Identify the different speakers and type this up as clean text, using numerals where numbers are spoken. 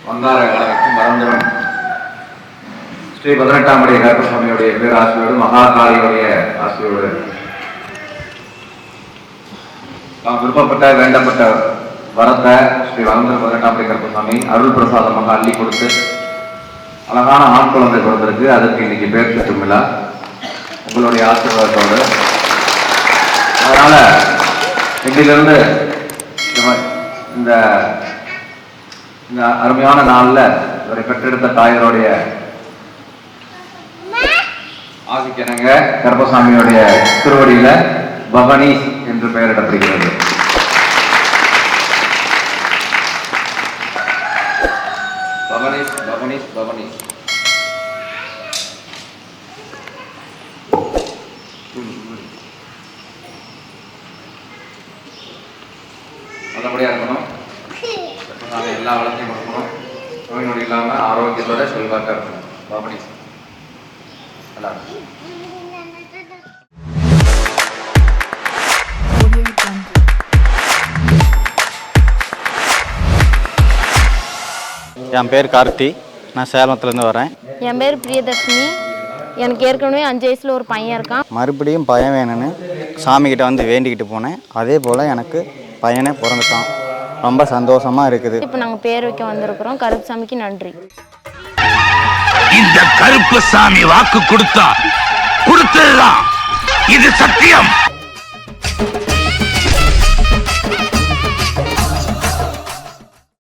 Speaker 1: வந்தார கழகத்தின் பரந்தரம் ஸ்ரீ 18ஆம் படி கருப்பசாமியுடைய பேராசிரியோடு மகாகாளியுடைய ஆசிரியோடு நாம் விருப்பப்பட்ட வேண்டப்பட்ட வரத்தை ஸ்ரீ வளர்ந்தர் 18ஆம் படி கருப்பசாமி அருள் பிரசாதமாக அள்ளி கொடுத்து அழகான ஆண் குழந்தை பிறந்திருக்கு. அதற்கு இன்னைக்கு பேர் சூட்டும் விழா உங்களுடைய ஆசீர்வாதத்தோடு. அதனால இன்னிலிருந்து இந்த அருமையான நாள்ல இவரை பெற்றெடுத்த தாயருடைய ஆசிக்கனங்க கருப்பசாமியுடைய திருவடியில பவனீஸ் என்று பெயரிடப்படுகிறது. பவனீஸ் பவனீஸ் பவனீஸ். நல்லபடியா இருக்கணும், எல்லா வளத்தையும் கொடுக்கணும், நோய் நொடி இல்லாம ஆரோக்கியத்தோட செல்வாக்கா இருக்கணும். பவனீஸ் நல்லா
Speaker 2: என் பேர் கார்த்தி, நான் சேலத்துலேருந்து வரேன்.
Speaker 3: என் பேர் பிரியதர்ஷினி. எனக்கு ஏற்கனவே 5 வயசில் ஒரு பையன் இருக்கான்.
Speaker 2: மறுபடியும் பையன் வேணும்னு சாமிக்கிட்ட வந்து வேண்டிக்கிட்டு போனேன். அதே போல் எனக்கு பையனே பிறந்துட்டான். ரொம்ப சந்தோஷமாக இருக்குது.
Speaker 3: இப்போ நாங்கள் பேர் வைக்க வந்திருக்கிறோம். கருப்புசாமிக்கு நன்றி.
Speaker 4: இந்த கருப்புசாமி வாக்கு கொடுத்ததுதான், இது சத்தியம்.